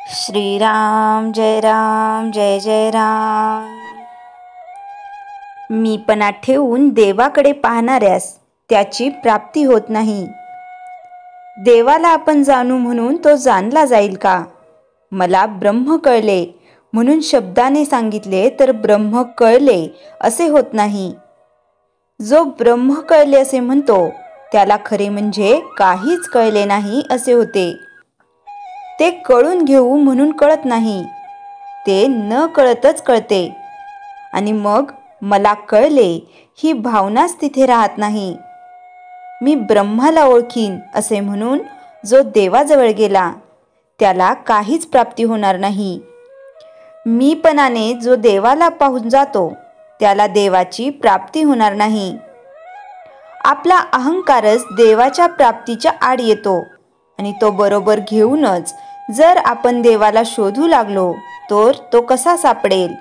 श्रीराम जय जय राम। मीपणा ठेवून देवाकडे पाहणाऱ्यास त्याची प्राप्ती होत नाही। देवाला आपण जाणू म्हणून तो जाणला जाईल का? मला ब्रह्म कळले म्हणून शब्दाने सांगितले तर ब्रह्म कळले असे होत नाही। जो ब्रह्म कळले असे म्हणतो त्याला खरे म्हणजे काहीच कळले नाही असे होते। ते कळून घेऊ म्हणून कळत नाही, ते न कळतच कळते आणि मग मला कळले ही भावनाच तिथे राहत नाही। मी ब्रह्माला ओळखीन असे म्हणून जो देवाजवळ गेला त्याला काहीच प्राप्ती होणार नाही। मीपणाने जो देवाला पाहून जातो त्याला देवाची प्राप्ती होणार नाही। आपला अहंकारच देवाच्या प्राप्तीच्या आड येतो आणि तो बरोबर घेऊनच जर आपण देवाला शोधू लागलो तर तो कसा सापडेल?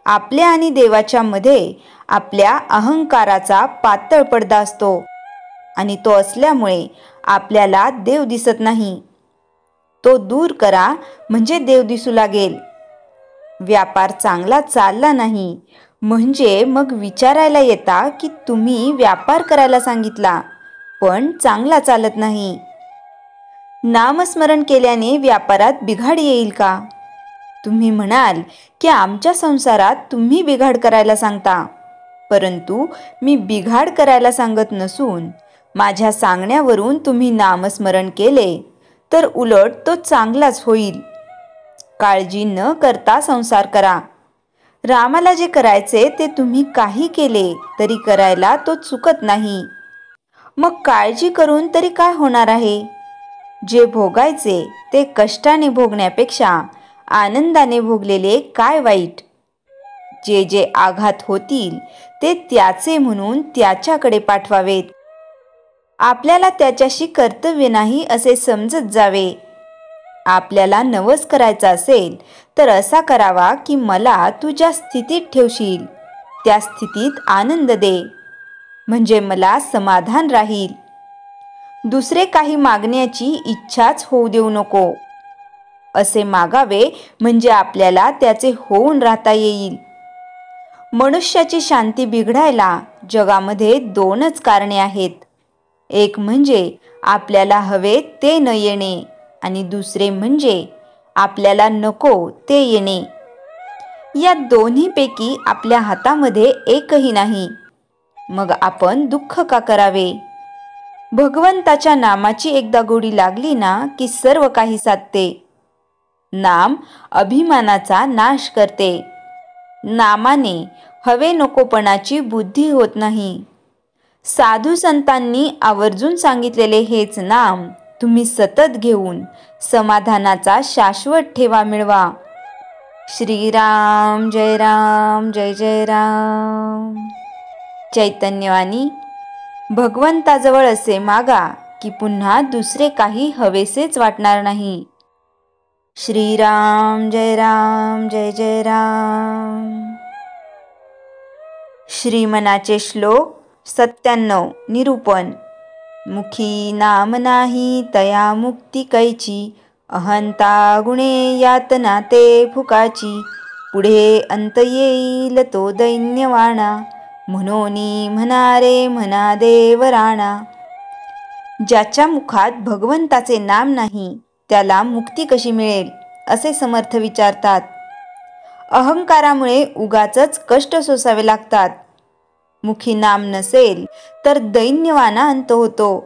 आपल्या आणि देवाच्या मध्ये आपल्या अहंकाराचा पातळ पडदा असतो आणि तो असल्यामुळे आपल्याला देव दिसत नाही। तो दूर करा म्हणजे देव दिसू लागेल। व्यापार चांगला चालला नाही म्हणजे मग विचारायला येता की तुम्ही व्यापार करायला सांगितला पण चांगला चालत नाही। नामस्मरण केल्याने व्यापारात बिघाड येईल का? तुम्ही म्हणाल की आमच्या संसारात तुम्ही बिघाड करायला सांगता, परंतु मी बिघाड करायला सांगत नसून माझ्या सांगण्यावरून तुम्ही नामस्मरण केले तर उलट तो चांगलाच होईल। काळजी न करता संसार करा। रामाला जे करायचे ते तुम्ही काही केले तरी करायला तो चुकत नाही। मग काळजी करून तरी काय होणार आहे? जे भोगायचे ते कष्टाने भोगण्यापेक्षा आनंदाने भोगलेले काय वाईट? जे जे आघात होतील ते त्याचे म्हणून त्याच्याकडे पाठवावेत। आपल्याला त्याच्याशी कर्तव्य नाही असे समजत जावे। आपल्याला नवस करायचा असेल तर असा करावा की मला तू ज्या स्थितीत ठेवशील त्या स्थितीत आनंद दे, म्हणजे मला समाधान राहील। दुसरे काही मागण्याची इच्छाच होऊ देऊ नको। असे मागावे म्हणजे आपल्याला त्याचे होऊन राहता येईल। मनुष्याची शांती बिघडायला जगामध्ये दोनच कारणे आहेत। एक म्हणजे आपल्याला हवे ते न येणे आणि दुसरे म्हणजे आपल्याला नको ते येणे। या दोन्हीपैकी आपल्या हातामध्ये एकही नाही, मग आपण दुःख का करावे? भगवंताच्या नामाची एकदा गोडी लागली ना की सर्व काही साधते। नाम अभिमानाचा नाश करते। नामाने हवे नकोपणाची बुद्धी होत नाही। साधू संतांनी आवर्जून सांगितलेले हेच नाम तुम्ही सतत घेऊन समाधानाचा शाश्वत ठेवा मिळवा। श्रीराम जय जय राम। चैतन्यवाणी भगवंताजवळ असे मागा की पुन्हा दुसरे काही हवेसेच वाटणार नाही। श्रीराम जय जय राम। श्रीमनाचे श्लोक 97 निरूपण। मुखी नाम नाही तया मुक्ती कैची, अहंता गुणे यातना ते फुकाची, पुढे अंत येईल तो दैन्यवाणा, म्हणोनी म्हणारे म्हणा देव राणा। ज्याच्या मुखात भगवंताचे नाम नाही त्याला मुक्ती कशी मिळेल असे समर्थ विचारतात। अहंकारामुळे उगाचच कष्ट सोसावे लागतात। मुखी नाम नसेल तर दैन्यवाना अंत होतो,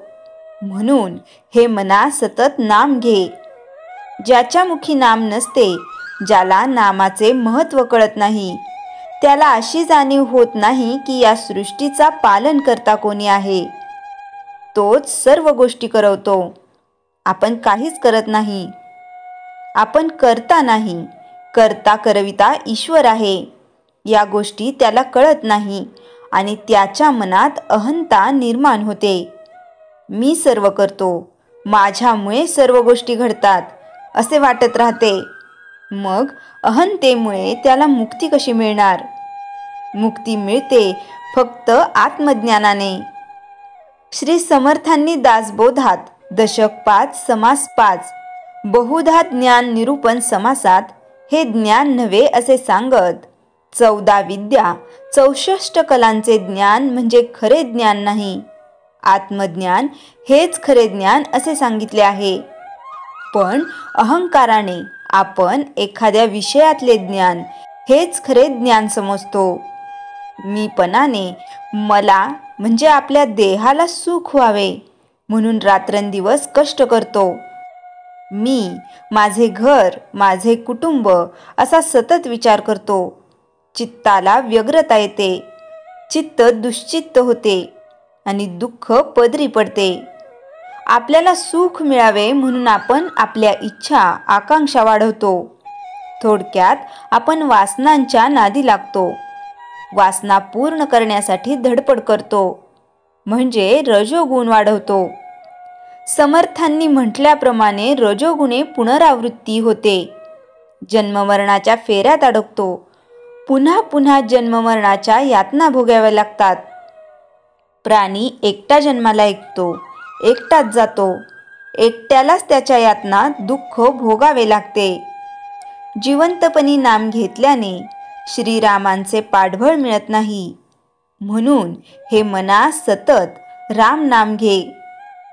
म्हणून हे मना सतत नाम घे। ज्याच्या मुखी नाम नसते, ज्याला नामाचे महत्त्व कळत नाही, त्याला अशी जाणीव होत नाही की या सृष्टीचा पालन करता कोणी आहे। तोच सर्व गोष्टी करवतो, आपण काहीच करत नाही। आपण करता नाही, करता करविता ईश्वर आहे या गोष्टी त्याला कळत नाही आणि त्याच्या मनात अहंता निर्माण होते। मी सर्व करतो, माझ्यामुळे सर्व गोष्टी घडतात असे वाटत राहते। मग अहंतेमुळे त्याला मुक्ती कशी मिळणार? मुक्ती मिळते फक्त आत्मज्ञानाने। श्री समर्थांनी दासबोधात दशक 5 समास 5 बहुधा ज्ञान निरूपण समासात हे ज्ञान नव्हे असे सांगत 14 विद्या 64 कलांचे ज्ञान म्हणजे खरे ज्ञान नाही, आत्मज्ञान हेच खरे ज्ञान असे सांगितले आहे. पण अहंकाराने आपण एखाद्या विषयातले ज्ञान हेच खरे ज्ञान समजतो. मीपणाने मला म्हणजे आपल्या देहाला सुख व्हावे म्हणून रात्रंदिवस कष्ट करतो. मी, माझे घर, माझे कुटुंब असा सतत विचार करतो. चित्ताला व्यग्रता येते, चित्त दुश्चित्त होते आणि दुःख पदरी पडते. आपल्याला सुख मिळावे म्हणून आपण आपल्या इच्छा आकांक्षा वाढवतो. थोडक्यात आपण वासनांच्या नादी लागतो. वासना पूर्ण करण्यासाठी धडपड करतो म्हणजे रजोगुण वाढवतो. समर्थांनी म्हटल्याप्रमाणे रजोगुणे पुनरावृत्ती होते. जन्ममरणाच्या फेऱ्यात अडकतो. पुन्हा पुन्हा जन्ममरणाच्या यातना भोगाव्या लागतात. प्राणी एकटा जन्माला येतो, एकटाच जातो. एकट्यालाच त्याच्या यातना दुःख भोगावे लागते. जिवंतपणी नाम घेतल्याने श्रीरामांचे पाठबळ मिळत नाही. म्हणून हे मना सतत राम नाम घे.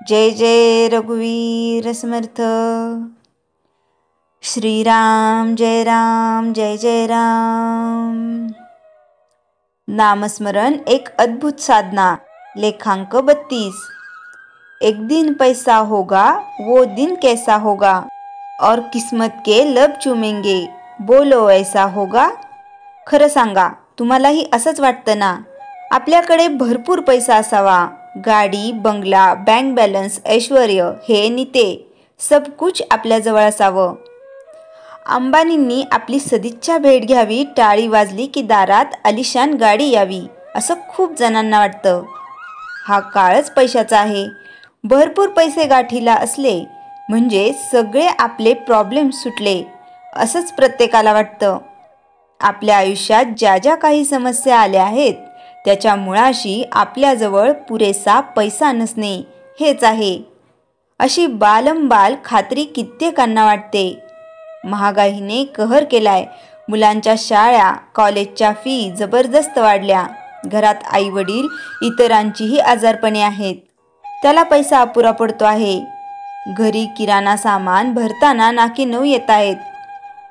जय जय रघुवीर समर्थ. श्रीराम जय राम जय जय राम. नामस्मरण एक अद्भुत साधना. लेखांक 32. एक दिन पैसा होगा वो दिन कैसा होगा और किस्मत के लब चूमेंगे बोलो ऐसा होगा. खरं सांगा, तुम्हालाही असंच वाटतं ना? आपल्याकडे भरपूर पैसा असावा, गाडी, बंगला, बँक बॅलन्स, ऐश्वर्य हे निते सब कुछ आपल्याजवळ असावं. अंबानींनी आपली सदिच्छा भेट घ्यावी, टाळी वाजली की दारात आलिशान गाडी यावी असं खूप जणांना वाटतं. हा काळच पैशाचा आहे. भरपूर पैसे गाठीला असले म्हणजे सगळे आपले प्रॉब्लेम सुटले असंच प्रत्येकाला वाटतं. आपल्या आयुष्यात ज्या ज्या काही समस्या आल्या आहेत त्याच्या मुळाशी आपल्याजवळ पुरेसा पैसा नसणे हेच आहे, अशी बालंबाल खात्री कित्येकांना वाटते. महागाईने कहर केलाय. मुलांच्या शाळा, कॉलेजच्या फी जबरदस्त वाढल्या. घरात आई वडील, इतरांचीही आजारपणे आहेत, त्याला पैसा अपुरा पडतो आहे. घरी किराणा सामान भरताना नाकी नऊ येत आहेत.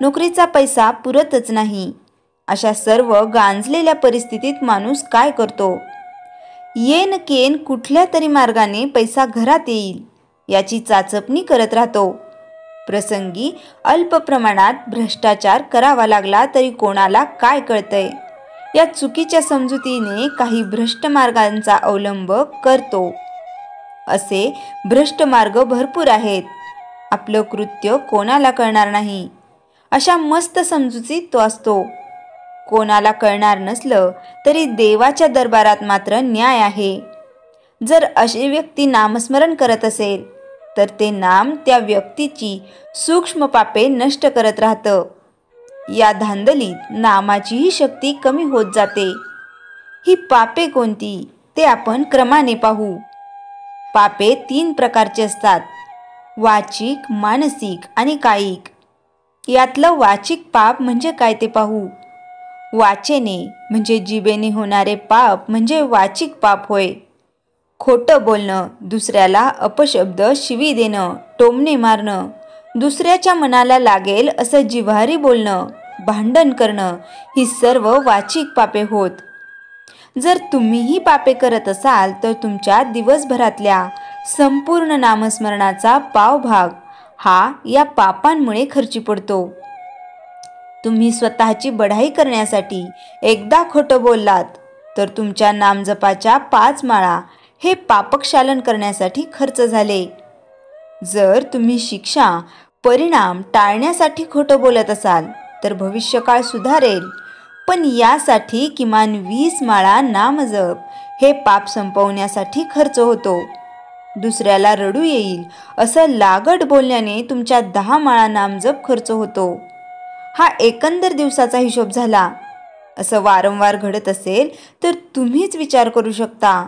नोकरीचा पैसा पुरतच नाही. अशा सर्व गांजलेल्या परिस्थितीत माणूस काय करतो? येन केन कुठल्या तरी मार्गाने पैसा घरात येईल याची चाचपणी करत राहतो. प्रसंगी अल्प प्रमाणात भ्रष्टाचार करावा लागला तरी कोणाला काय कळतंय? या चुकीच्या समजुतीने काही भ्रष्ट मार्गांचा अवलंब करतो. असे भ्रष्ट मार्ग भरपूर आहेत. आपलं कृत्य कोणाला कळणार नाही अशा मस्त समजुतीत तो असतो. कोणाला कळणार नसलं तरी देवाच्या दरबारात मात्र न्याय आहे. जर अशी व्यक्ती नामस्मरण करत असेल तर ते नाम त्या व्यक्तीची सूक्ष्म पापे नष्ट करत राहतं. या धांदलीत नामाचीही शक्ती कमी होत जाते. ही पापे कोणती ते आपण क्रमाने पाहू. पापे 3 प्रकारची असतात: वाचिक, मानसिक आणि कायिक. यातलं वाचिक पाप म्हणजे काय ते पाहू. वाचेने म्हणजे जिभेने होणारे पाप म्हणजे वाचिक पाप होय. खोटं बोलणं, दुसऱ्याला अपशब्द शिवी देणं, टोमणे मारणं, दुसऱ्याच्या मनाला लागेल असं जिव्हारी बोलणं, भांडण करणं ही सर्व वाचिक पापे होत. जर तुम्हीही पापे करत असाल तर तुमच्या दिवसभरातल्या संपूर्ण नामस्मरणाचा पावभाग हा या पापांमुळे खर्ची पडतो. तुम्ही स्वतःची बढाई करण्यासाठी एकदा खोटं बोललात तर तुमच्या नामजपाच्या 5 माळा हे पापक्षालन करण्यासाठी खर्च झाले. जर तुम्ही शिक्षा, परिणाम टाळण्यासाठी खोटं बोलत असाल तर भविष्यकाळ सुधारेल. पण यासाठी किमान 20 माळा नामजप हे पाप संपवण्यासाठी खर्च होतो. दुसऱ्याला रडू येईल असं लागट बोलण्याने तुमच्या 10 माळा नामजप खर्च होतो. हा एकंदर दिवसाचा हिशोब झाला. असं वारंवार घडत असेल तर तुम्हीच विचार करू शकता,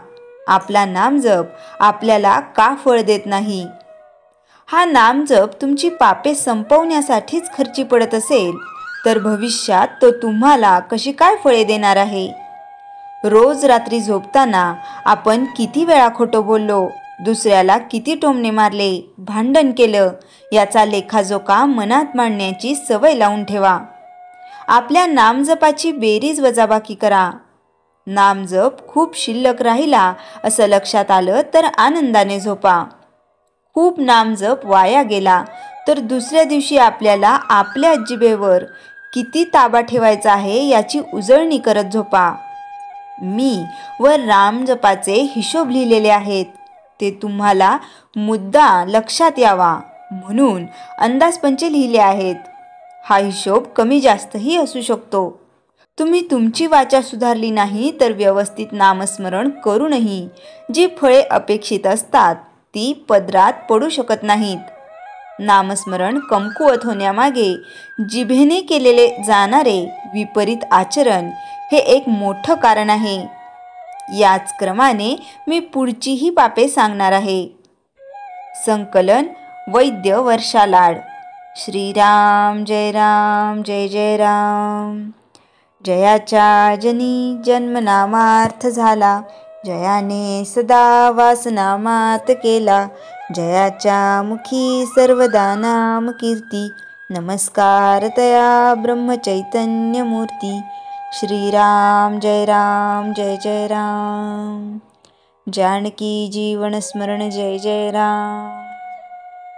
आपला नामजप आपल्याला का फळ देत नाही. हा नामजप तुमची पापे संपवण्यासाठीच खर्ची पडत असेल तर भविष्यात तो तुम्हाला कशी काय फळे देणार आहे? रोज रात्री झोपताना आपण किती वेळा खोटं बोललो, दुसऱ्याला किती टोमणे मारले, भांडण केलं, याचा लेखाजोखा मनात मांडण्याची सवय लावून ठेवा. आपल्या नामजपाची बेरीज वजाबाकी करा. नामजप खूप शिल्लक राहिला असं लक्षात आलं तर आनंदाने झोपा. खूप नामजप वाया गेला तर दुसऱ्या दिवशी आपल्याला आपल्या जिभेवर किती ताबा ठेवायचा आहे याची उजळणी करत झोपा. मी व नामजपाचे हिशोब लिहिलेले आहेत. ते तुम्हाला मुद्दा लक्षात यावा म्हणून अंदाजपंचे लिहिले आहेत. हा हिशोब कमी जास्तही असू शकतो. तुम्ही तुमची वाचा सुधारली नाही तर व्यवस्थित नामस्मरण करूनही जी फळे अपेक्षित असतात ती पदरात पडू शकत नाहीत. नामस्मरण कमकुवत होण्यामागे जिभेने केलेले जाणारे विपरीत आचरण हे एक मोठं कारण आहे. याच क्रमाने मी पुढचीही पापे सांगणार आहे. संकलन वैद्य वर्षा लाड. श्रीराम जय राम जय जय राम. जयाच्या जनी जन्मनामार्थ झाला, जयाने सदा वासनामात केला. जयाच्या मुखी सर्वदा नाम कीर्ती, नमस्कार तया ब्रह्मचैतन्य मूर्ती. श्रीराम जय राम जय जय राम. जानकी जीवन स्मरण जय जय राम.